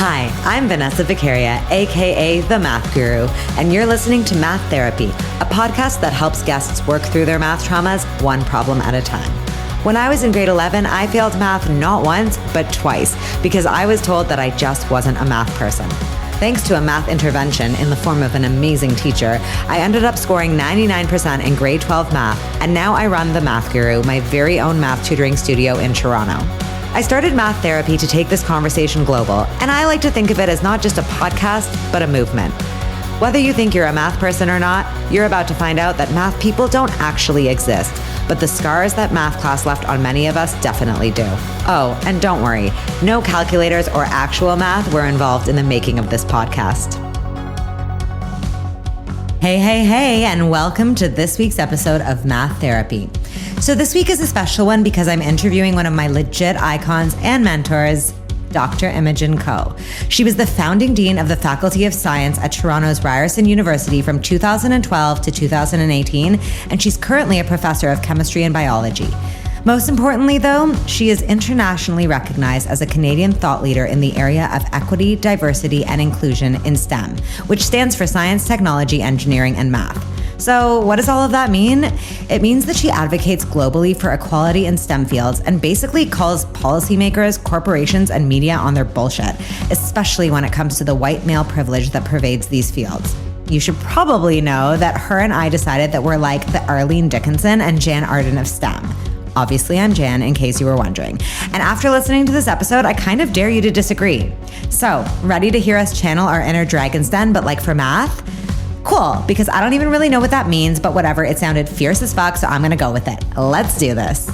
Hi, I'm Vanessa Vicaria, aka The Math Guru, and you're listening to Math Therapy, a podcast that helps guests work through their math traumas one problem at a time. When I was in grade 11, I failed math not once, but twice, because I was told that I just wasn't a math person. Thanks to a math intervention in the form of an amazing teacher, I ended up scoring 99% in grade 12 math, and now I run The Math Guru, my very own math tutoring studio in Toronto. I started Math Therapy to take this conversation global, and I like to think of it as not just a podcast, but a movement. Whether you think you're a math person or not, you're about to find out that math people don't actually exist, but the scars that math class left on many of us definitely do. Oh, and don't worry, no calculators or actual math were involved in the making of this podcast. Hey, and welcome to this week's episode of Math Therapy. So this week is a special one because I'm interviewing one of my legit icons and mentors, Dr. Imogen Coe. She was the founding dean of the Faculty of Science at Toronto's Ryerson University from 2012 to 2018, and she's currently a professor of chemistry and biology. Most importantly, though, she is internationally recognized as a Canadian thought leader in the area of equity, diversity, and inclusion in STEM, which stands for science, technology, engineering, and math. So what does all of that mean? It means that she advocates globally for equality in STEM fields and basically calls policymakers, corporations, and media on their bullshit, especially when it comes to the white male privilege that pervades these fields. You should probably know that her and I decided that we're like the Arlene Dickinson and Jan Arden of STEM. Obviously, I'm Jan, in case you were wondering. And after listening to this episode, I kind of dare you to disagree. So, ready to hear us channel our inner Dragon's Den, but like for math? Cool, because I don't even really know what that means, but whatever, it sounded fierce as fuck, so I'm gonna go with it. Let's do this.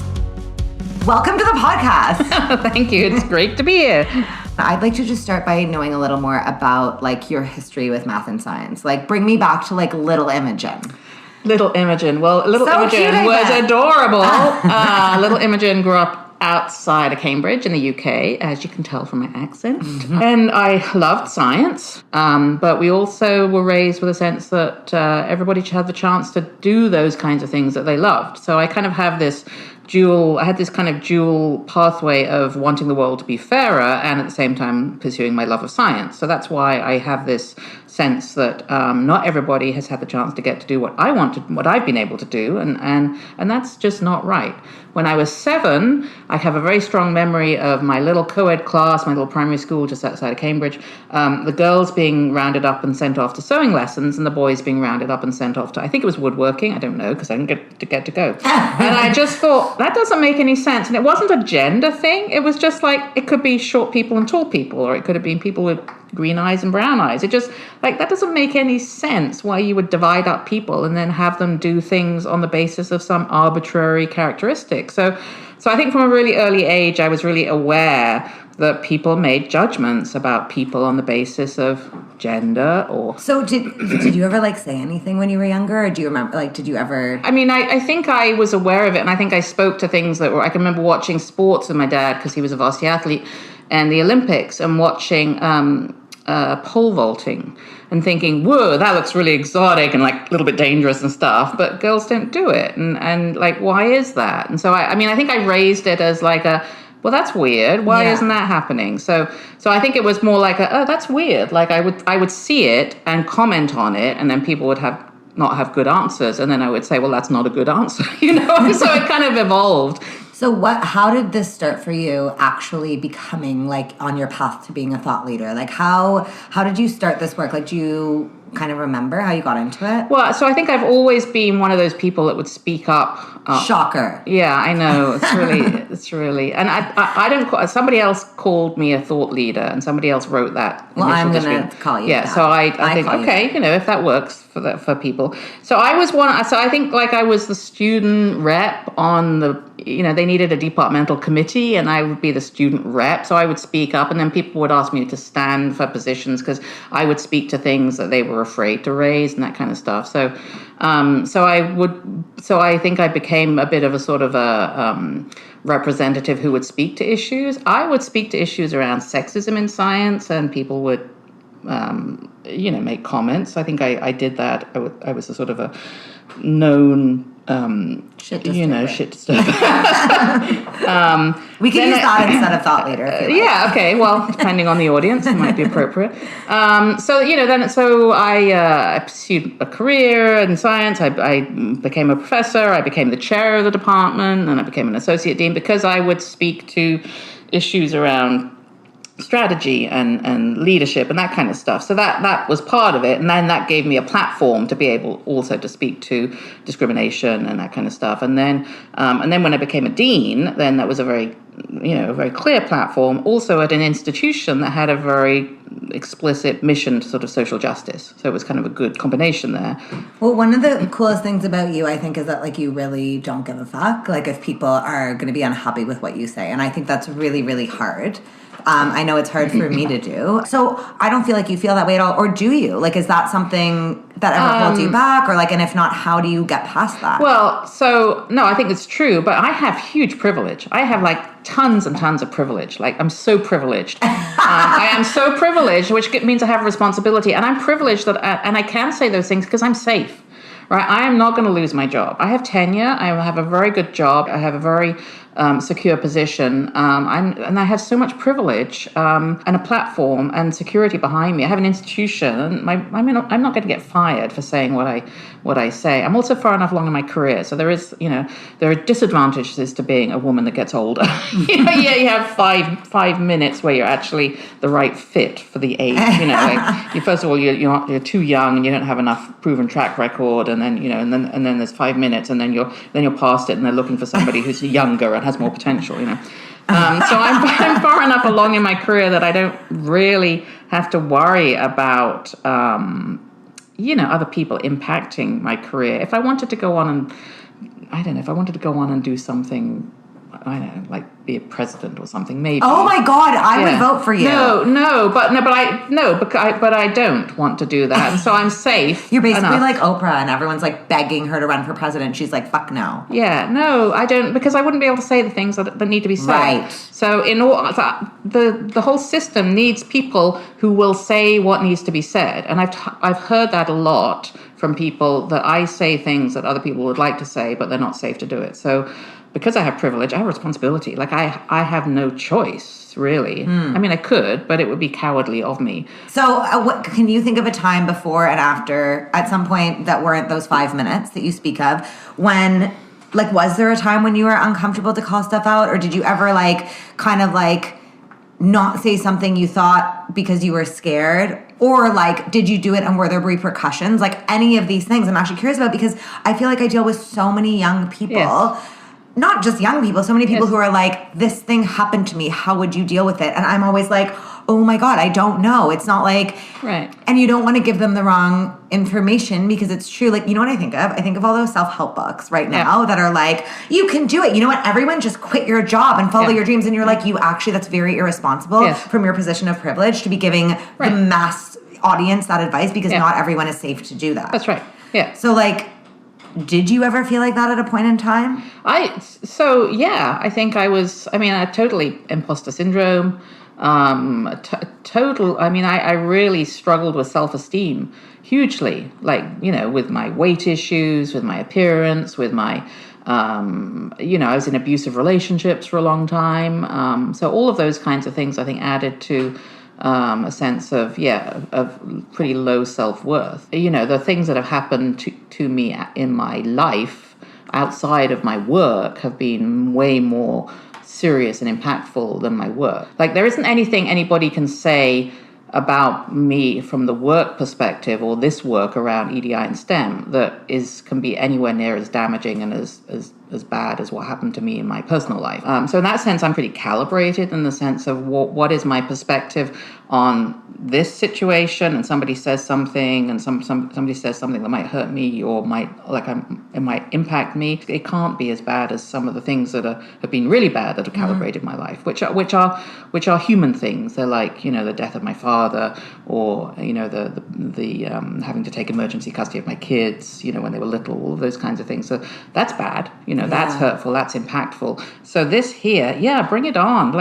Welcome to the podcast. Thank you, it's great to be here. I'd like to just start by knowing a little more about like your history with math and science. Like bring me back to like little Imogen. Little Imogen. Well, little So Imogen cute, was adorable. Little Imogen grew up outside of Cambridge in the UK, as you can tell from my accent. Mm-hmm. And I loved science, but we also were raised with a sense that everybody had the chance to do those kinds of things that they loved. So I kind of have this dual pathway of wanting the world to be fairer and at the same time pursuing my love of science. So that's why I have this sense that not everybody has had the chance to get to do what I wanted, what I've been able to do, and that's just not right. When I was 7, I have a very strong memory of my little co-ed class, my little primary school just outside of Cambridge, the girls being rounded up and sent off to sewing lessons and the boys being rounded up and sent off to, I think it was woodworking, I don't know, because I didn't get to go. And I just thought, that doesn't make any sense. And it wasn't a gender thing. It was just like, it could be short people and tall people, or it could have been people with green eyes and brown eyes. It just, like, that doesn't make any sense why you would divide up people and then have them do things on the basis of some arbitrary characteristic. So I think from a really early age, I was really aware that people made judgments about people on the basis of gender or... So did you ever like say anything when you were younger, or do you remember, like, did you ever... I mean, I think I was aware of it, and I think I spoke to things that were... I can remember watching sports with my dad, because he was a varsity athlete, and the Olympics, and watching pole vaulting, and thinking, whoa, that looks really exotic and like a little bit dangerous and stuff, but girls don't do it, and like, why is that? And so I mean, I think I raised it as like a, well, that's weird. Why isn't that happening? So I think it was more like oh, that's weird. Like I would see it and comment on it, and then people would not have good answers, and then I would say, well, that's not a good answer, you know. So it kind of evolved. So how did this start for you actually becoming like on your path to being a thought leader? Like how did you start this work? Like, do you kind of remember how you got into it? Well, so I think I've always been one of those people that would speak up. Shocker. Yeah, I know. It's really, and I don't, somebody else called me a thought leader, and somebody else wrote that. Well, I'm going to call you that. So I think, okay, you know, if that works for people. So I think like I was the student rep on the, you know, they needed a departmental committee, and I would be the student rep. So I would speak up, and then people would ask me to stand for positions because I would speak to things that they were afraid to raise and that kind of stuff. So I think I became a bit of a sort of a representative who would speak to issues. I would speak to issues around sexism in science, and people would, make comments. I think I did that. I was a sort of a known Shit disturber. We can use that instead of thought leader. If you like. Yeah, okay. Well, depending on the audience, it might be appropriate. So I pursued a career in science. I became a professor. I became the chair of the department, and I became an associate dean because I would speak to issues around strategy and leadership and that kind of stuff. So that was part of it. And then that gave me a platform to be able also to speak to discrimination and that kind of stuff. And then when I became a dean, then that was a very clear platform also at an institution that had a very explicit mission to sort of social justice. So it was kind of a good combination there. Well, one of the coolest things about you, I think, is that like you really don't give a fuck. Like if people are going to be unhappy with what you say. And I think that's really, really hard. I know it's hard for me to do. So I don't feel like you feel that way at all. Or do you? Like, is that something that ever holds you back? Or like, and if not, how do you get past that? Well, so no, I think it's true, but I have huge privilege. I have like tons and tons of privilege. Like I'm so privileged. I am so privileged, which means I have responsibility. And I'm privileged and I can say those things because I'm safe. Right, I am not going to lose my job. I have tenure. I have a very good job. I have a very secure position. And I have so much privilege and a platform and security behind me. I have an institution. I'm not going to get fired for saying what I say. I'm also far enough along in my career, so there are disadvantages to being a woman that gets older. You have 5 minutes where you're actually the right fit for the age. First of all, you're too young and you don't have enough proven track record. And then there's 5 minutes, and then you're past it, and they're looking for somebody who's younger and has more potential. So I'm far enough along in my career that I don't really have to worry about other people impacting my career. If I wanted to go on and do something, I don't know, like be a president or something, maybe. Oh my God, I would vote for you. But I don't want to do that, and so I'm safe. You're basically enough. like Oprah, and everyone's like begging her to run for president. She's like, "Fuck no." Yeah, no, I don't, because I wouldn't be able to say the things that need to be said. Right. So the whole system needs people who will say what needs to be said, and I've heard that a lot from people, that I say things that other people would like to say, but they're not safe to do it. So because I have privilege, I have responsibility. Like I have no choice, really. I mean, I could, but it would be cowardly of me. So what can you think of a time before and after, at some point that weren't those 5 minutes that you speak of, when, like, was there a time when you were uncomfortable to call stuff out? Or did you ever not say something you thought because you were scared? Or did you do it and were there repercussions? Like any of these things I'm actually curious about, because I feel like I deal with so many young people. Yes. Not just young people, so many people who are like, this thing happened to me, how would you deal with it? And I'm always like, oh my God, I don't know. It's not like, right. And you don't want to give them the wrong information, because it's true. Like, you know what I think of? I think of all those self-help books right now that are like, you can do it. You know what? Everyone just quit your job and follow your dreams. And you're like, that's very irresponsible from your position of privilege to be giving the mass audience that advice, because not everyone is safe to do that. That's right. Yeah. So did you ever feel like that at a point in time? I think I was, I totally imposter syndrome, I really struggled with self-esteem hugely, with my weight issues, with my appearance, with my, I was in abusive relationships for a long time. So all of those kinds of things, I think, added to a sense of pretty low self-worth. The things that have happened to me in my life outside of my work have been way more serious and impactful than my work. Like, there isn't anything anybody can say about me from the work perspective, or this work around EDI and STEM, that can be anywhere near as damaging and as bad as what happened to me in my personal life. So in that sense, I'm pretty calibrated in the sense of what is my perspective on this situation, and somebody says something, and somebody says something that might hurt me or it might impact me. It can't be as bad as some of the things that have been really bad that have calibrated my life, which are human things. They're like, the death of my father, or the having to take emergency custody of my kids, when they were little, all of those kinds of things. So that's bad. That's hurtful, that's impactful. So this here, bring it on.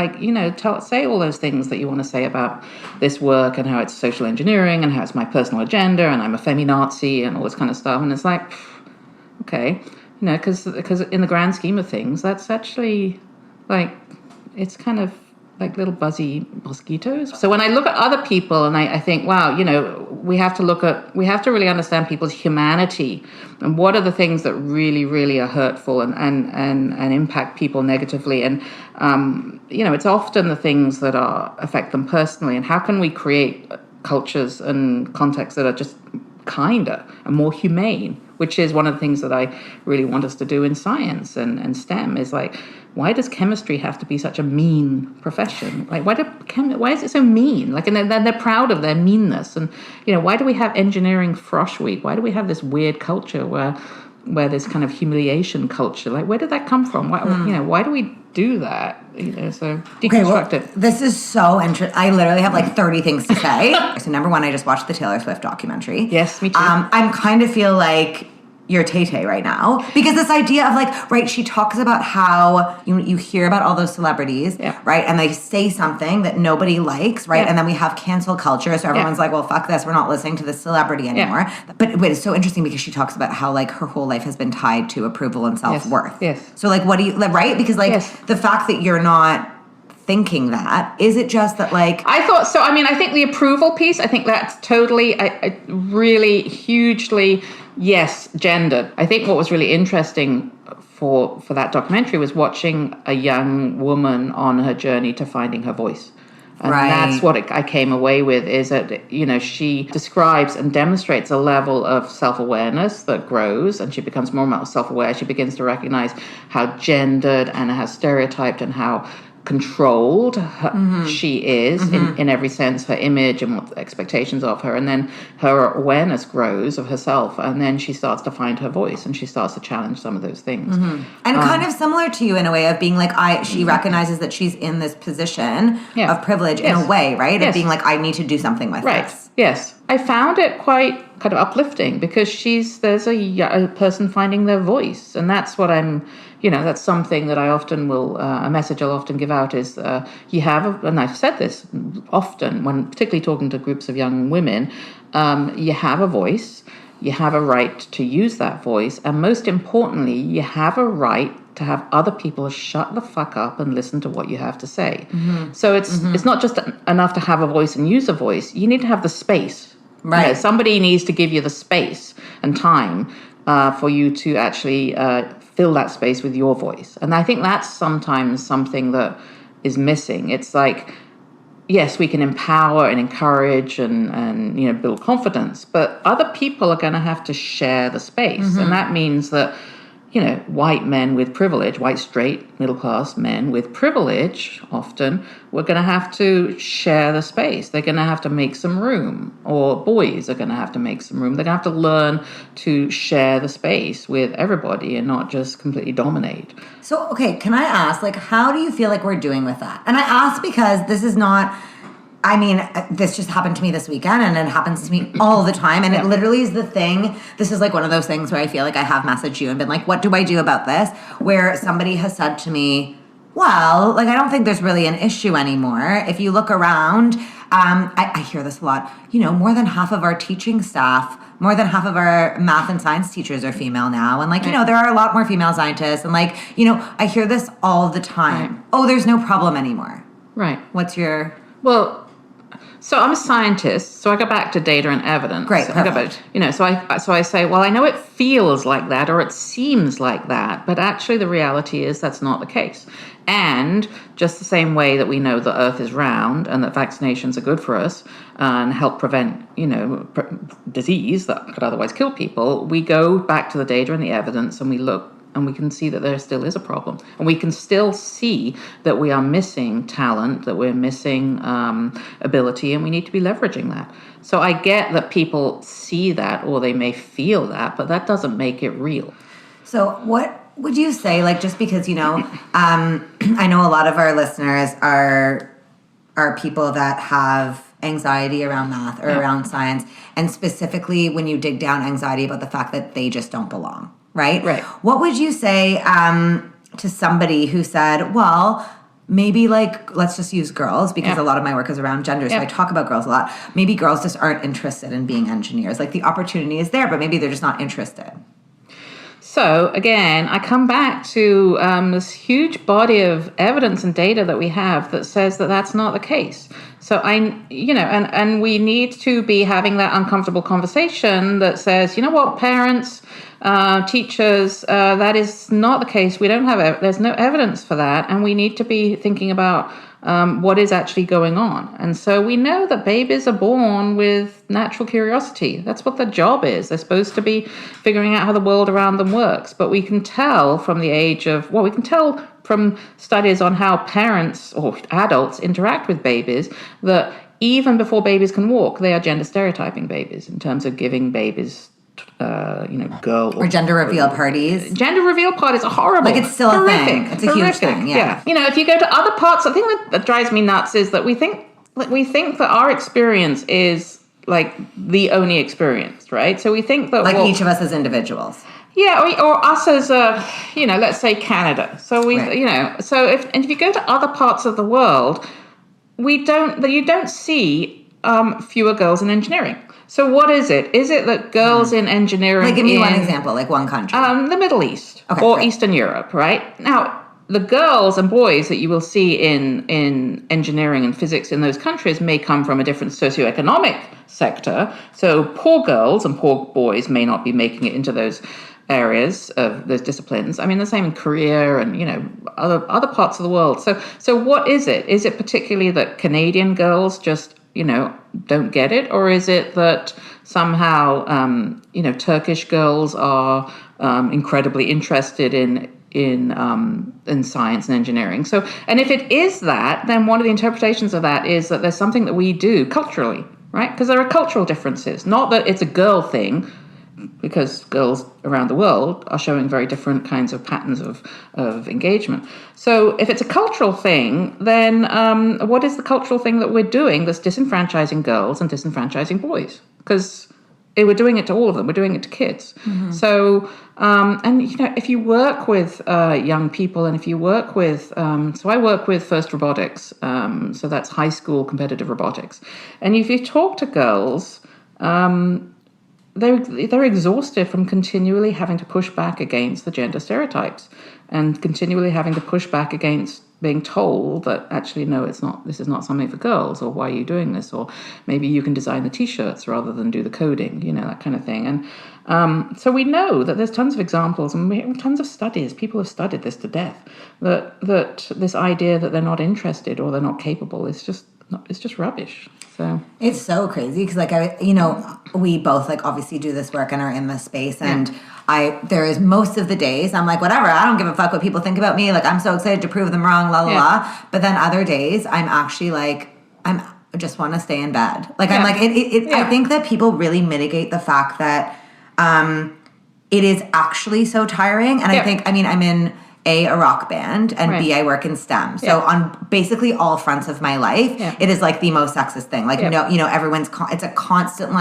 Say all those things that you want to say about this work, and how it's social engineering, and how it's my personal agenda, and I'm a feminazi, and all this kind of stuff. And it's like, okay. You know, because in the grand scheme of things, that's actually like, it's kind of like little buzzy mosquitoes. So when I look at other people and I think, wow, you know, we have to really understand people's humanity and what are the things that really, really are hurtful and impact people negatively. And, you know, it's often the things that affect them personally. And how can we create cultures and contexts that are just kinder and more humane, which is one of the things that I really want us to do in science and STEM is like, why does chemistry have to be such a mean profession? Like, why is it so mean? Like, and they're proud of their meanness. And, you know, why do we have engineering frosh week? Why do we have this weird culture where this kind of humiliation culture? Like, where did that come from? Why, you know, why do we do that? You know, so deconstruct it. This is so interesting. I literally have like 30 things to say. So number one, I just watched the Taylor Swift documentary. Yes, me too. I'm kind of feel like you're Tay-Tay right now. Because this idea of like, right, she talks about how you hear about all those celebrities, right? And they say something that nobody likes, right? And then we have cancel culture. So everyone's like, well, fuck this. We're not listening to this celebrity anymore. But it's so interesting because she talks about how like her whole life has been tied to approval and self-worth. Yes. So like, what do you, right? Because like the fact that you're not thinking that, is it just that like... I thought so. I mean, I think the approval piece, I think that's totally, really hugely... Yes, gendered. I think what was really interesting for that documentary was watching a young woman on her journey to finding her voice. And that's what I came away with, is that, you know, she describes and demonstrates a level of self-awareness that grows, and she becomes more and more self-aware. She begins to recognize how gendered and how stereotyped and how controlled she is in every sense, her image and what the expectations of her, and then her awareness grows of herself, and then she starts to find her voice and she starts to challenge some of those things. And kind of similar to you in a way of being like, she recognizes that she's in this position of privilege in a way, right? Of being like, I need to do something with this. Yes. I found it quite kind of uplifting because there's a person finding their voice, and that's what I'm, you know, that's something that I often will, a message I'll often give out is you have, and I've said this often when particularly talking to groups of young women, you have a voice, you have a right to use that voice, and most importantly, you have a right to have other people shut the fuck up and listen to what you have to say. So it's not just enough to have a voice and use a voice, you need to have the space. Right. You know, somebody needs to give you the space and time for you to actually fill that space with your voice. And I think that's sometimes something that is missing. It's like, yes, we can empower and encourage and you know, build confidence, but other people are going to have to share the space. And that means that, you know, white men with privilege, white straight middle class men with privilege, often, we're going to have to share the space. They're going to have to make some room, or boys are going to have to make some room. They're going to have to learn to share the space with everybody and not just completely dominate. So, okay, can I ask, like, how do you feel like we're doing with that? And I ask because this is not... I mean, this just happened to me this weekend, and it happens to me all the time, and it literally is the thing. This is like one of those things where I feel like I have messaged you and been like, what do I do about this? Where somebody has said to me, well, like, I don't think there's really an issue anymore. If you look around, I hear this a lot, you know, more than half of our teaching staff, more than half of our math and science teachers are female now. And like, you know, there are a lot more female scientists. And like, you know, I hear this all the time. Right. Oh, there's no problem anymore. Right. What's your... Well... So I'm a scientist, so I go back to data and evidence. Great, perfect. So I say, well, I know it feels like that or it seems like that, but actually the reality is that's not the case. And just the same way that we know the Earth is round and that vaccinations are good for us and help prevent, you know, disease that could otherwise kill people, we go back to the data and the evidence and we look. And we can see that there still is a problem. And we can still see that we are missing talent, that we're missing ability, and we need to be leveraging that. So I get that people see that or they may feel that, but that doesn't make it real. So what would you say, like, just because, you know, I know a lot of our listeners are people that have anxiety around math or around science, and specifically when you dig down, anxiety about the fact that they just don't belong. Right? What would you say to somebody who said, well, maybe like, let's just use girls because a lot of my work is around gender. So I talk about girls a lot. Maybe girls just aren't interested in being engineers. Like the opportunity is there, but maybe they're just not interested. So again, I come back to this huge body of evidence and data that we have that says that that's not the case. So and we need to be having that uncomfortable conversation that says, you know what, parents, teachers, that is not the case. We don't have, there's no evidence for that. And we need to be thinking about what is actually going on. And so we know that babies are born with natural curiosity. That's what their job is. They're supposed to be figuring out how the world around them works. But we can tell from the age of, we can tell from studies on how parents or adults interact with babies that even before babies can walk, they are gender stereotyping babies in terms of giving babies girl or gender reveal parties. Gender reveal parties are horrible. Like, it's still horrific. A thing. It's a huge thing. Yeah. If you go to other parts, the thing that drives me nuts is that we think that our experience is like the only experience, right? So we think that like each of us as individuals. Yeah, or us as let's say Canada. So so if you go to other parts of the world, you don't see fewer girls in engineering. So what is it? Is it that girls in engineering... Like, give me one example, like one country. The Middle East or Eastern Europe, right? Now, the girls and boys that you will see in engineering and physics in those countries may come from a different socioeconomic sector. So poor girls and poor boys may not be making it into those areas of those disciplines. I mean, the same in Korea and, other parts of the world. So what is it? Is it particularly that Canadian girls just... don't get it? Or is it that somehow, Turkish girls are incredibly interested in science and engineering? So, and if it is that, then one of the interpretations of that is that there's something that we do culturally, right? Because there are cultural differences, not that it's a girl thing, because girls around the world are showing very different kinds of patterns of engagement. So if it's a cultural thing, then what is the cultural thing that we're doing that's disenfranchising girls and disenfranchising boys? Because we're doing it to all of them. We're doing it to kids. Mm-hmm. So, if you work with young people and if you work with... so I work with FIRST Robotics. So that's high school competitive robotics. And if you talk to girls... They're exhausted from continually having to push back against the gender stereotypes and continually having to push back against being told that actually, no, it's not, this is not something for girls, or why are you doing this? Or maybe you can design the t-shirts rather than do the coding, that kind of thing. And so we know that there's tons of examples and we have tons of studies. People have studied this to death, that this idea that they're not interested or they're not capable is just rubbish. So it's so crazy because we both obviously do this work and are in this space, and there is most of the days I'm like, whatever, I don't give a fuck what people think about me, I'm so excited to prove them wrong, la la la. But then other days I'm actually I just want to stay in bed. I'm I think that people really mitigate the fact that it is actually so tiring, and I think I'm in A, rock band, and B, I work in STEM. So on basically all fronts of my life, it is the most sexist thing. Everyone's, it's a constant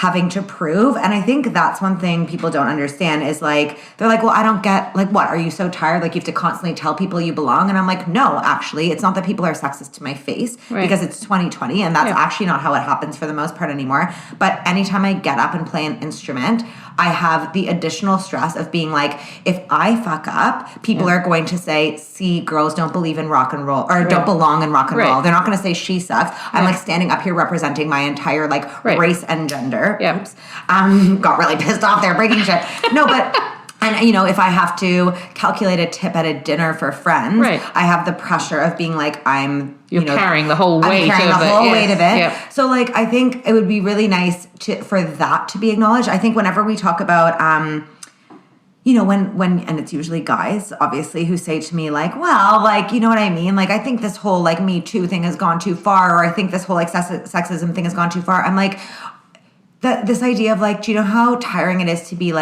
having to prove. And I think that's one thing people don't understand is they're well, I don't get, what, are you so tired? You have to constantly tell people you belong. And I'm no, actually, it's not that people are sexist to my face because it's 2020 and that's actually not how it happens for the most part anymore. But anytime I get up and play an instrument, I have the additional stress of being if I fuck up, people are going to say, see, girls don't believe in rock and roll or don't belong in rock and roll. They're not going to say she sucks. I'm standing up here representing my entire race and gender. Oops. Got really pissed off there, breaking shit. No, but... And, if I have to calculate a tip at a dinner for friends, I have the pressure of being I'm... You're carrying the whole weight of it. Weight of it. Yep. So, I think it would be really nice for that to be acknowledged. I think whenever we talk about... when and it's usually guys, obviously, who say to me, well, you know what I mean? I think this whole, Me Too thing has gone too far, or I think this whole, sexism thing has gone too far. I'm this idea of, do you know how tiring it is to be,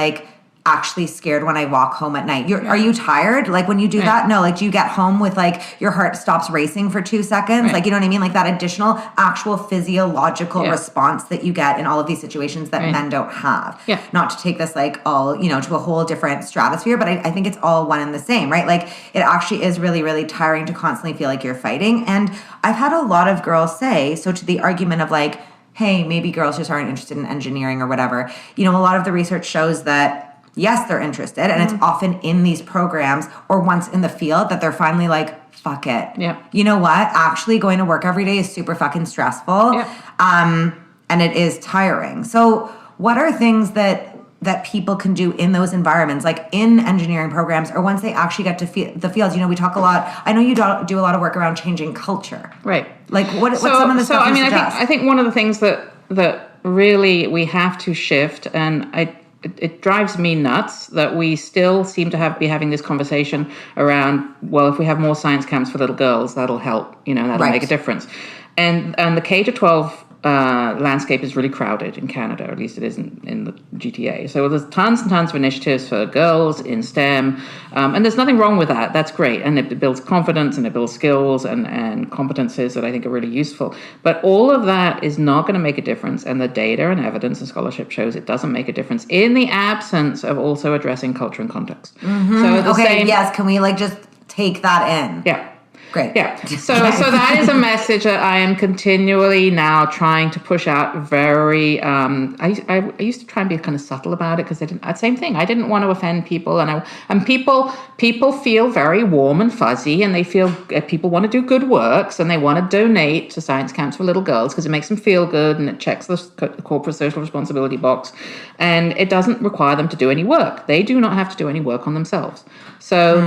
actually scared when I walk home at night? Are you tired? When you do that? No, do you get home with, your heart stops racing for 2 seconds? You know what I mean? That additional actual physiological response that you get in all of these situations that men don't have. Yeah. Not to take this, all, to a whole different stratosphere, but I think it's all one and the same, right? It actually is really, really tiring to constantly feel like you're fighting. And I've had a lot of girls say, so to the argument of hey, maybe girls just aren't interested in engineering or whatever, a lot of the research shows that yes, they're interested. And it's often in these programs or once in the field that they're finally like, fuck it. Yeah. You know what? Actually going to work every day is super fucking stressful. Yeah. And it is tiring. So what are things that people can do in those environments, like in engineering programs, or once they actually get to the fields? You know, we talk a lot. I know you do a lot of work around changing culture, right? Like what's some of the stuff you suggest? I think one of the things that really we have to shift, and it drives me nuts that we still seem to be having this conversation around, well, if we have more science camps for little girls, that'll help. You know, that'll make a difference. And the K-12 landscape is really crowded in Canada, or at least it is in the GTA. So there's tons and tons of initiatives for girls in STEM, and there's nothing wrong with that. That's great, and it builds confidence and it builds skills and competences that I think are really useful. But all of that is not going to make a difference, and the data and evidence and scholarship shows it doesn't make a difference in the absence of also addressing culture and context. So yes, can we like just take that in? Yeah. Great. Yeah. So that is a message that I am continually now trying to push out. Very. I used to try and be kind of subtle about it because same thing. I didn't want to offend people, and people feel very warm and fuzzy, and they feel people want to do good works and they want to donate to science camps for little girls because it makes them feel good and it checks the corporate social responsibility box, and it doesn't require them to do any work. They do not have to do any work on themselves. So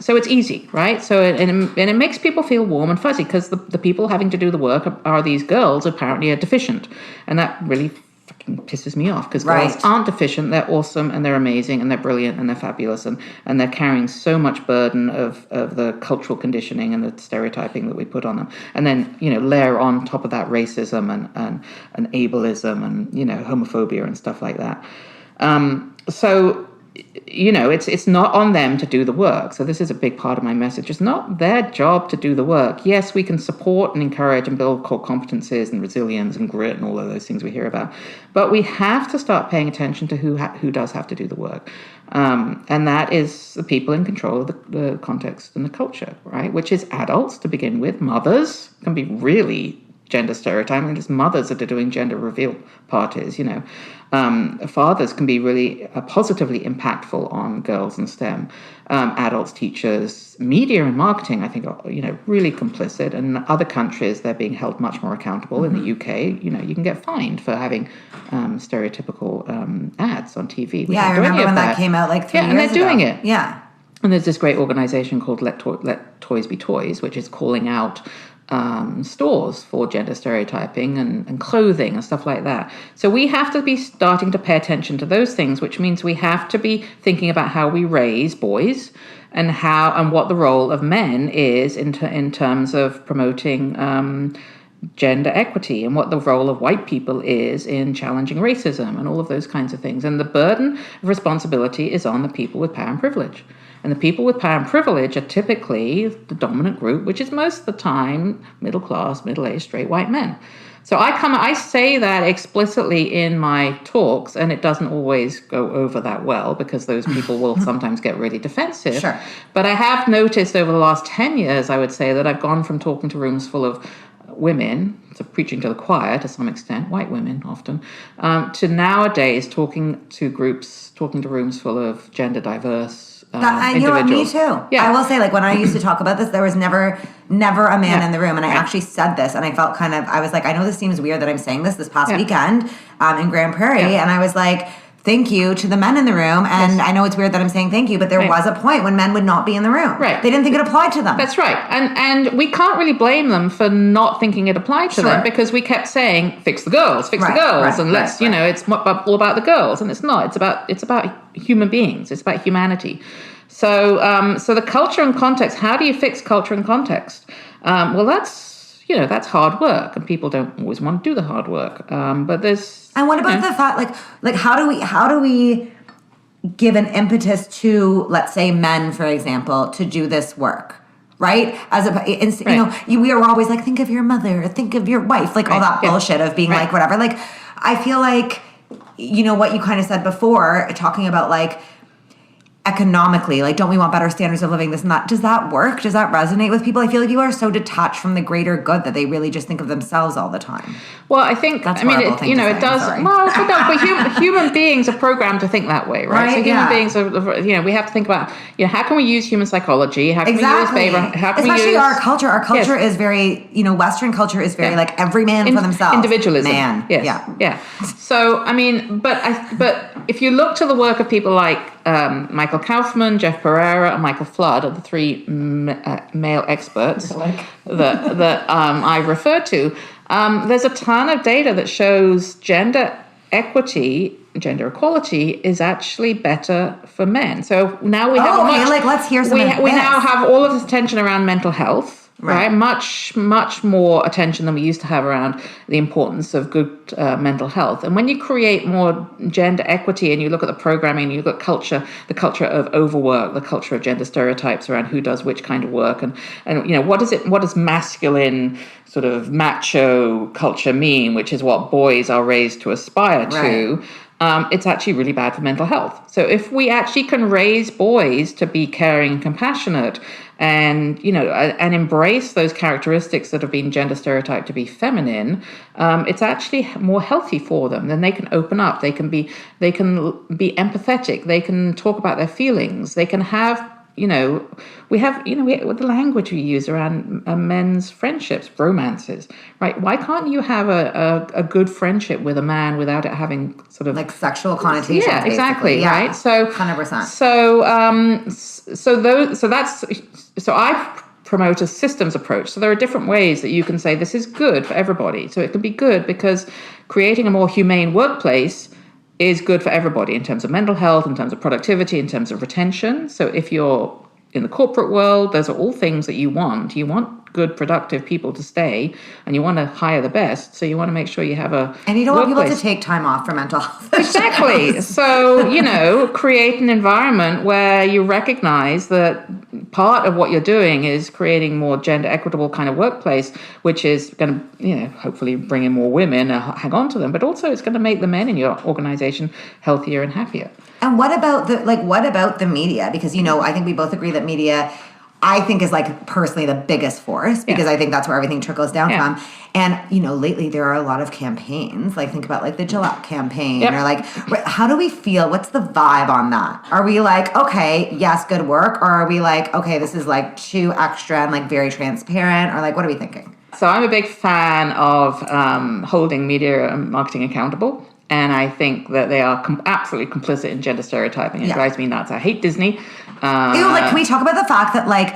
so it's easy, right? So and it makes people feel warm and fuzzy because the people having to do the work are these girls apparently are deficient, and that really fucking pisses me off because girls aren't deficient. They're awesome and they're amazing and they're brilliant and they're fabulous and they're carrying so much burden of the cultural conditioning and the stereotyping that we put on them, and then layer on top of that racism and ableism and homophobia and stuff like that. So it's not on them to do the work. So this is a big part of my message. It's not their job to do the work. Yes, we can support and encourage and build core competencies and resilience and grit and all of those things we hear about. But we have to start paying attention to who does have to do the work. And that is the people in control of the context and the culture, right? Which is adults to begin with. Mothers can be really gender stereotyping. There's mothers that are doing gender reveal parties, fathers can be really positively impactful on girls in STEM. Adults, teachers, media and marketing, I think, are, really complicit. And in other countries, they're being held much more accountable. In the UK, you can get fined for having stereotypical ads on TV. Yeah, I remember when that came out like 3 years ago. And they're doing it. Yeah. And there's this great organization called Let Toys Be Toys, which is calling out stores for gender stereotyping and clothing and stuff like that. So we have to be starting to pay attention to those things, which means we have to be thinking about how we raise boys and what the role of men is in terms of promoting gender equity, and what the role of white people is in challenging racism and all of those kinds of things. And the burden of responsibility is on the people with power and privilege. And the people with power and privilege are typically the dominant group, which is most of the time middle class, middle-aged, straight white men. So I say that explicitly in my talks, and it doesn't always go over that well because those people will sometimes get really defensive. Sure. But I have noticed over the last 10 years, I would say, that I've gone from talking to rooms full of women, so preaching to the choir to some extent, white women often, to nowadays talking to rooms full of gender diverse individuals. Me too. Yeah. I will say, like, when I used to talk about this, there was never a man in the room. And I actually said this, and I felt I was like, I know this seems weird that I'm saying this past weekend in Grand Prairie. And I was like, thank you to the men in the room. And I know it's weird that I'm saying thank you, but there was a point when men would not be in the room. Right. They didn't think it applied to them. That's right. And we can't really blame them for not thinking it applied to them, because we kept saying, fix the girls, and let's, it's all about the girls. And it's not. It's about human beings. It's about humanity. So the culture and context, how do you fix culture and context? Well, that's hard work, and people don't always want to do the hard work. But there's... And what about the fact, like how do we give an impetus to, let's say, men, for example, to do this work, right? We are always like, think of your mother, think of your wife, like all that bullshit of being like whatever. Like, I feel like, what you kind of said before, talking about like, economically, like, don't we want better standards of living, this and that? Does that work? Does that resonate with people? I feel like people are so detached from the greater good that they really just think of themselves all the time. Well, I think, That's I mean, horrible thing to say, it does, sorry. well, but human beings are programmed to think that way, right? So human beings are, we have to think about, how can we use human psychology? How can we use favor? How can Especially we use our culture. Our culture is very, Western culture is very like every man for themselves. Individualism. Man. Yes. Yeah. So, I mean, but if you look to the work of people like Michael Kaufman, Jeff Pereira, and Michael Flood are the three male experts that I refer to. There's a ton of data that shows gender equality is actually better for men. So now we have let's hear some. We now have all of this attention around mental health. Right, much more attention than we used to have around the importance of good mental health. And when you create more gender equity, and you look at the programming, and you look at culture, the culture of overwork, the culture of gender stereotypes around who does which kind of work, and what does masculine sort of macho culture mean, which is what boys are raised to aspire to. It's actually really bad for mental health. So if we actually can raise boys to be caring and compassionate, and and embrace those characteristics that have been gender stereotyped to be feminine, it's actually more healthy for them. Then they can open up. They can be empathetic. They can talk about their feelings. They can have. We have the language we use around men's friendships, romances, right? Why can't you have a good friendship with a man without it having sort of like sexual connotations? Yeah, exactly, yeah. Right? So 100%. So I promote a systems approach. So there are different ways that you can say this is good for everybody. So it can be good because creating a more humane workplace is good for everybody in terms of mental health, in terms of productivity, in terms of retention. So if you're in the corporate world, those are all things that you want. You want good, productive people to stay, and you want to hire the best. So you want to make sure you have a And you don't want workplace. people to take time off for mental health. Exactly. So, create an environment where you recognize that part of what you're doing is creating more gender equitable kind of workplace, which is going to, hopefully bring in more women and hang on to them, but also it's going to make the men in your organization healthier and happier. And what about the media? Because, I think we both agree that media, I think, is like personally the biggest force, because I think that's where everything trickles down from. And, lately there are a lot of campaigns, like think about like the Gillette campaign or like, how do we feel? What's the vibe on that? Are we like, okay, yes, good work? Or are we like, okay, this is like too extra and like very transparent? Or like, what are we thinking? So I'm a big fan of holding media and marketing accountable. And I think that they are absolutely complicit in gender stereotyping. It drives me nuts. I hate Disney. Can we talk about the fact that like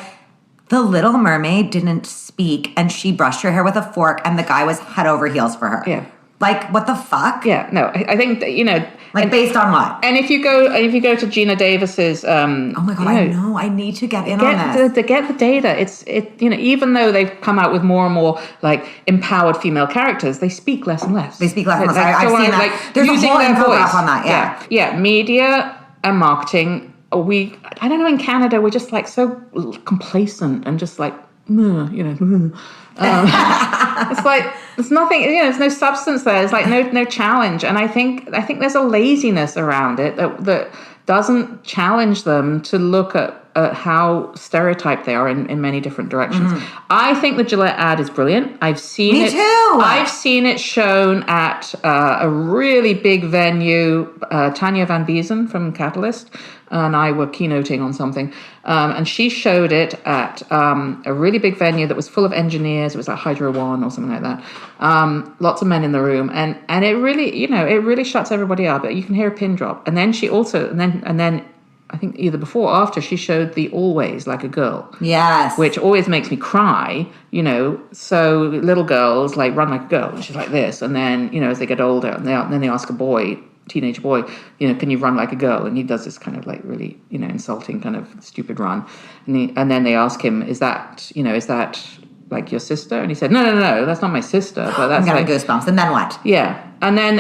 the Little Mermaid didn't speak and she brushed her hair with a fork and the guy was head over heels for her? Yeah. Like, what the fuck? Yeah, no, I think that, Like, based on what? And if you go to Gina Davis's, oh my God, I know. I need to get in on this. To get the data, even though they've come out with more and more like empowered female characters, they speak less and less. They speak less and less. I've seen that. Like, there's a whole infographic on that. Yeah. Media and marketing. I don't know. In Canada, we're just like so complacent and just like, it's like there's nothing, there's no substance there. There's like no challenge, and I think there's a laziness around it that doesn't challenge them to look at how stereotyped they are in many different directions. I think the Gillette ad is brilliant. I've seen it. Me too. I've seen it shown at a really big venue. Tanya Van Biesen from Catalyst and I were keynoting on something, and she showed it at a really big venue that was full of engineers. It was like Hydro One or something like that. Lots of men in the room, and it really, it really shuts everybody up. You can hear a pin drop. And then she also, and then I think either before or after, she showed the Always Like a Girl. Yes. Which always makes me cry, So little girls like run like a girl, and she's like this. And then, as they get older, and then they ask a teenage boy, can you run like a girl? And he does this kind of like really, insulting kind of stupid run. And then they ask him, is that like your sister? And he said, no, that's not my sister. But that's I'm getting goosebumps. And then what? Yeah. And then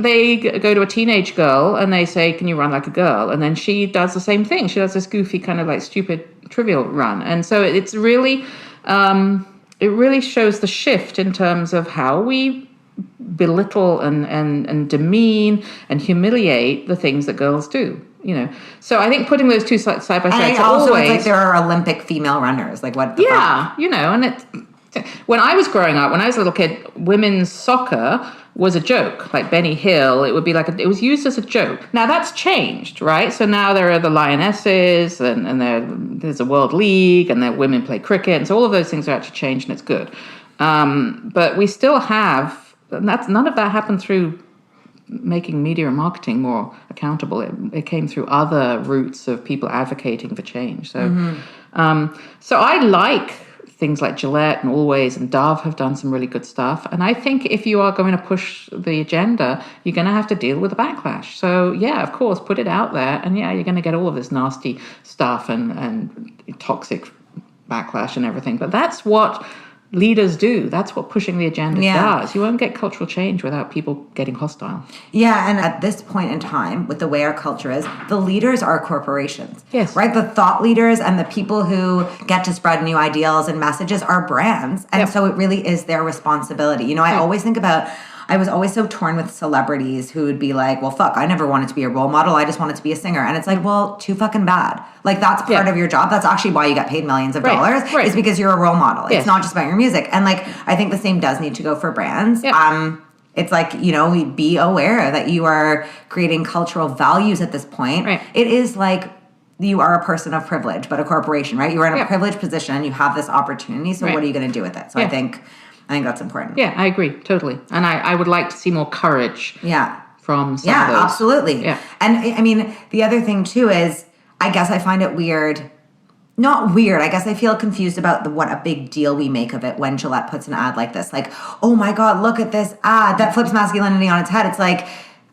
they go to a teenage girl and they say, can you run like a girl? And then she does the same thing. She does this goofy kind of like stupid trivial run. And so it's really, it really shows the shift in terms of how we belittle and demean and humiliate the things that girls do So I think putting those two side by side. And also, it's like there are Olympic female runners. Like what? Fuck? And when I was growing up, when I was a little kid, women's soccer was a joke. Like Benny Hill, it would be like it was used as a joke. Now that's changed, right? So now there are the Lionesses, and there's a World League, and then women play cricket, and so all of those things are actually changed, and it's good. But we still have, and none of that happened through making media and marketing more accountable. It came through other routes of people advocating for change. So, so I like things like Gillette and Always and Dove have done some really good stuff. And I think if you are going to push the agenda, you're going to have to deal with the backlash. So yeah, of course, put it out there. And yeah, you're going to get all of this nasty stuff and toxic backlash and everything. But that's what leaders do. That's what pushing the agenda does. You won't get cultural change without people getting hostile. Yeah, and at this point in time, with the way our culture is, the leaders are corporations. Yes. Right? The thought leaders and the people who get to spread new ideals and messages are brands. And so it really is their responsibility. I always think about, I was always so torn with celebrities who would be like, well, fuck, I never wanted to be a role model. I just wanted to be a singer. And it's like, well, too fucking bad. Like, that's part of your job. That's actually why you get paid millions of dollars, is because you're a role model. It's not just about your music. And, like, I think the same does need to go for brands. It's like, be aware that you are creating cultural values at this point. Right. It is like you are a person of privilege, but a corporation, right? You are in a privileged position. You have this opportunity. So what are you going to do with it? So I think that's important. Yeah, I agree, totally. And I would like to see more courage from some of those. Absolutely. Yeah. And I mean, the other thing too is, I guess I find it weird. Not weird. I guess I feel confused about what a big deal we make of it when Gillette puts an ad like this. Like, oh my God, look at this ad that flips masculinity on its head. It's like,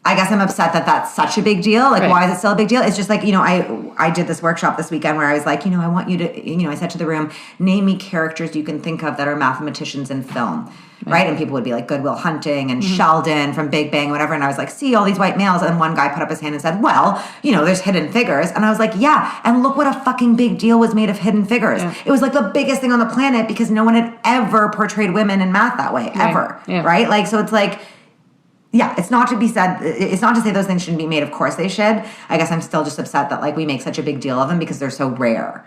I guess I'm upset that that's such a big deal. Like, why is it still a big deal? It's just like, I did this workshop this weekend where I was like, I want you to, I said to the room, name me characters you can think of that are mathematicians in film, right? And people would be like Good Will Hunting and Sheldon from Big Bang, whatever. And I was like, see all these white males. And one guy put up his hand and said, well, there's Hidden Figures. And I was like, yeah. And look what a fucking big deal was made of Hidden Figures. Yeah. It was like the biggest thing on the planet because no one had ever portrayed women in math that way, ever. Yeah. Right? Like, so it's like, yeah, it's not to be said, it's not to say those things shouldn't be made. Of course they should. I guess I'm still just upset that like we make such a big deal of them because they're so rare.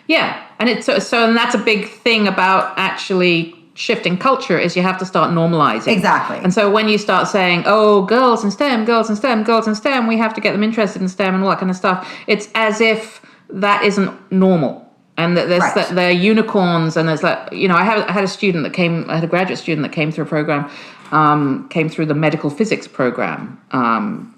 Yeah. And it's and that's a big thing about actually shifting culture is you have to start normalizing. Exactly. And so when you start saying, oh, girls in STEM, girls in STEM, girls in STEM, we have to get them interested in STEM and all that kind of stuff. It's as if that isn't normal. And that there's that they're unicorns, and there's like, I had a graduate student that came through a program, came through the medical physics program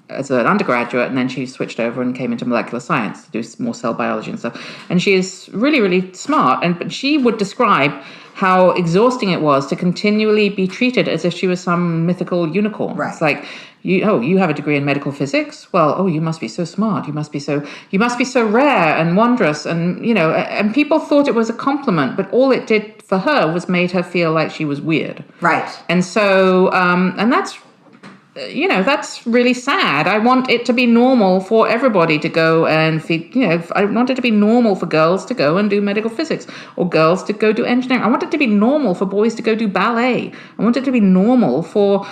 as an undergraduate, and then she switched over and came into molecular science to do more cell biology and stuff. And she is really, really smart, but she would describe how exhausting it was to continually be treated as if she was some mythical unicorn. Right. It's like, you have a degree in medical physics? Well, you must be so smart. You must be so rare and wondrous. And, and people thought it was a compliment, but all it did for her was made her feel like she was weird. Right. And so, and that's really sad. I want it to be normal for everybody to go and I want it to be normal for girls to go and do medical physics, or girls to go do engineering. I want it to be normal for boys to go do ballet. I want it to be normal for,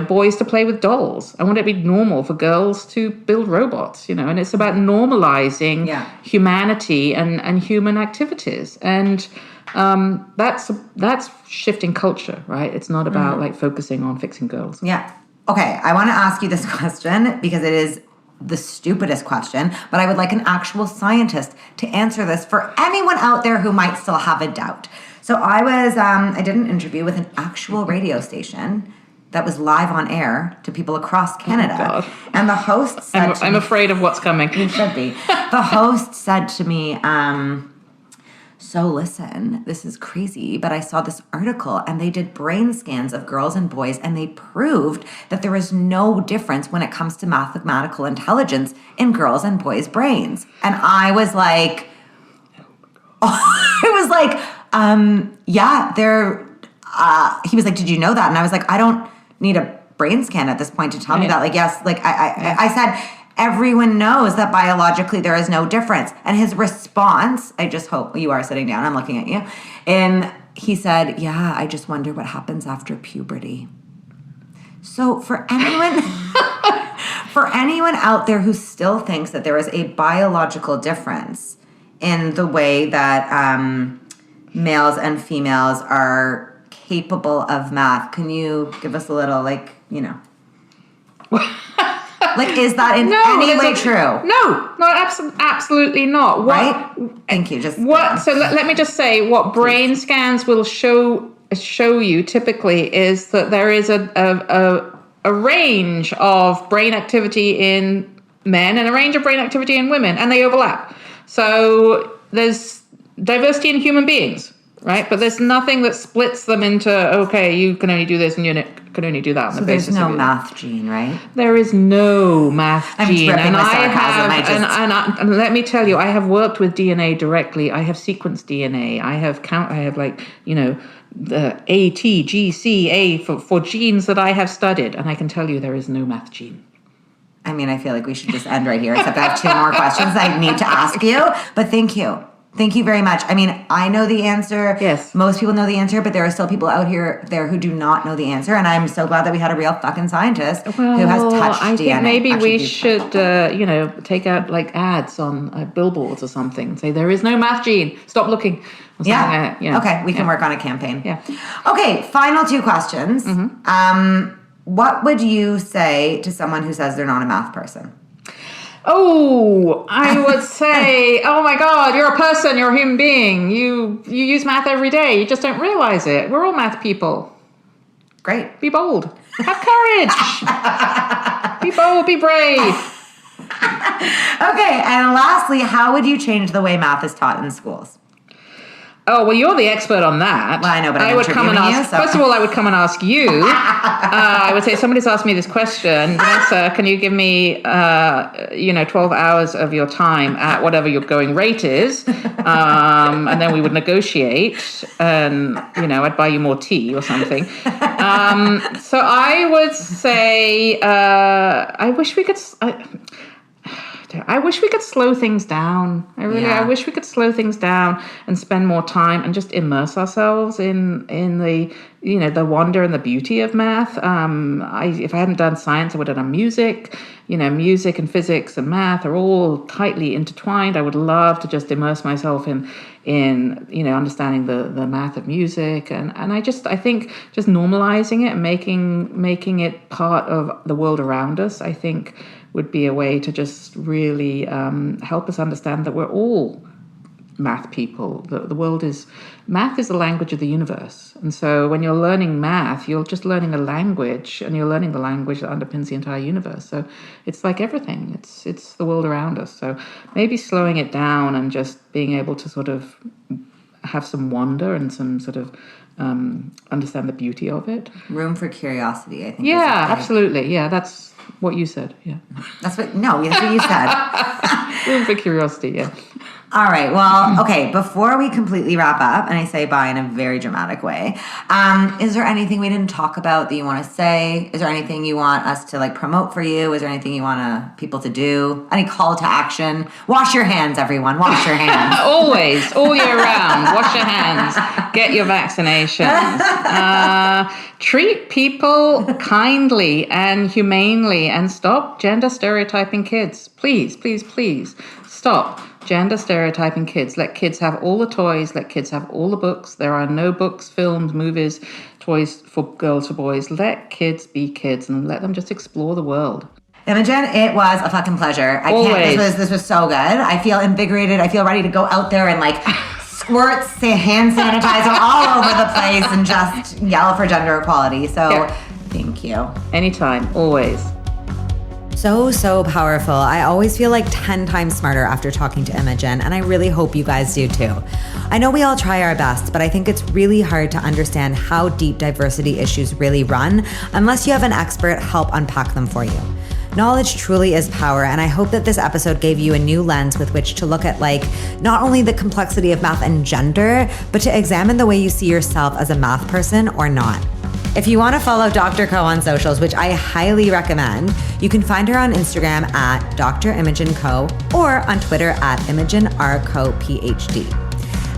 boys to play with dolls. I want it to be normal for girls to build robots, and it's about normalizing humanity and human activities. And that's shifting culture, right? It's not about like focusing on fixing girls. Yeah. Okay, I want to ask you this question because it is the stupidest question, but I would like an actual scientist to answer this for anyone out there who might still have a doubt. So I did an interview with an actual radio station that was live on air to people across Canada. Oh, and the host said I'm afraid of what's coming. You should be. The host said to me, so listen, this is crazy, but I saw this article and they did brain scans of girls and boys and they proved that there is no difference when it comes to mathematical intelligence in girls and boys' brains. And I was like, he was like, did you know that? And I was like, I don't need a brain scan at this point to tell me that. Like, yes, like I said, everyone knows that biologically there is no difference. And his response, I just hope you are sitting down, I'm looking at you. And he said, yeah, I just wonder what happens after puberty. So for anyone For anyone out there who still thinks that there is a biological difference in the way that males and females are capable of math, can you give us a little, like, you know? Like, is that in any way true? No, absolutely not. Right? Thank you. Just what? So let me just say, what brain scans will show you typically is that there is a range of brain activity in men and a range of brain activity in women, and they overlap. So there's diversity in human beings, right? But there's nothing that splits them into, okay, you can only do this and you can only do that on the basis of there's no math gene, right? There is no math gene. And and let me tell you, I have worked with DNA directly. I have sequenced DNA. I have the A, T, G, C, A for genes that I have studied. And I can tell you there is no math gene. I mean, I feel like we should just end right here, except I have 2 more questions I need to ask you. But thank you. Thank you very much. I mean, I know the answer. Yes. Most people know the answer, but there are still people out there who do not know the answer. And I'm so glad that we had a real fucking scientist who has touched DNA. I think maybe we should, take out like ads on billboards or something and say, there is no math gene. Stop looking. Yeah. Okay. We can work on a campaign. Yeah. Okay. Final 2 questions. Mm-hmm. What would you say to someone who says they're not a math person? Oh, I would say, oh my God, you're a person, you're a human being. You use math every day. You just don't realize it. We're all math people. Great. Be bold. Have courage. Be bold, be brave. Okay, and lastly, how would you change the way math is taught in schools? Oh, well, you're the expert on that. Well, I know, but I would come and ask. You, so. First of all, I would come and ask you. I would say, somebody's asked me this question. Vanessa, can you give me, 12 hours of your time at whatever your going rate is? And then we would negotiate, and I'd buy you more tea or something. So I would say, I wish we could slow things down. I wish we could slow things down and spend more time and just immerse ourselves in the the wonder and the beauty of math. If I hadn't done science, I would have done music. Music and physics and math are all tightly intertwined. I would love to just immerse myself in understanding the math of music, and I think just normalizing it and making it part of the world around us, I think, would be a way to just really help us understand that we're all math people. The world is, math is the language of the universe. And so when you're learning math, you're just learning a language, and you're learning the language that underpins the entire universe. So it's like everything. It's the world around us. So maybe slowing it down and just being able to sort of have some wonder and some sort of understand the beauty of it. Room for curiosity, I think. Yeah, absolutely. Yeah, that's what you said. Yeah. That's what you said. Room for curiosity, yeah. All right. Well, okay. Before we completely wrap up, and I say bye in a very dramatic way, is there anything we didn't talk about that you want to say? Is there anything you want us to promote for you? Is there anything you want people to do? Any call to action? Wash your hands, everyone. Wash your hands. Always, all year round. Wash your hands. Get your vaccinations. Treat people kindly and humanely, and stop gender stereotyping kids. Please, please, please. Stop gender stereotyping kids. Let kids have all the toys. Let kids have all the books. There are no books, films, movies, toys for girls, for boys. Let kids be kids and let them just explore the world. Imogen, it was a fucking pleasure. This was so good. I feel invigorated. I feel ready to go out there and squirt hand sanitizer all over the place and just yell for gender equality. So Thank you. Anytime, always. So powerful. I always feel 10 times smarter after talking to Imogen, and I really hope you guys do too. I know we all try our best, but I think it's really hard to understand how deep diversity issues really run unless you have an expert help unpack them for you. Knowledge truly is power, and I hope that this episode gave you a new lens with which to look at not only the complexity of math and gender, but to examine the way you see yourself as a math person or not. If you want to follow Dr. Coe on socials, which I highly recommend, you can find her on Instagram at Dr. Imogen Coe or on Twitter at Imogen R. Coe, PhD.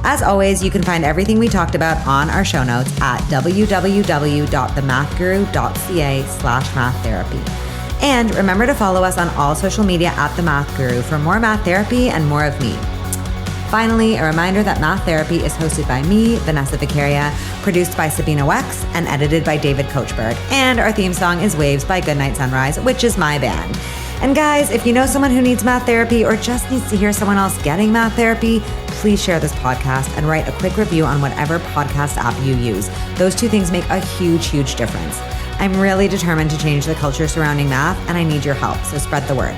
As always, you can find everything we talked about on our show notes at www.themathguru.ca/maththerapy. And remember to follow us on all social media at The Math Guru for more math therapy and more of me. Finally, a reminder that Math Therapy is hosted by me, Vanessa Vicaria, produced by Sabina Wex, and edited by David Kochberg. And our theme song is Waves by Goodnight Sunrise, which is my band. And guys, if you know someone who needs math therapy or just needs to hear someone else getting math therapy, please share this podcast and write a quick review on whatever podcast app you use. Those two things make a huge, huge difference. I'm really determined to change the culture surrounding math, and I need your help, so spread the word.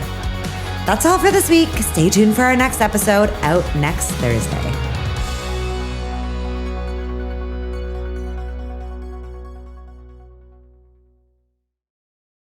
That's all for this week. Stay tuned for our next episode out next Thursday.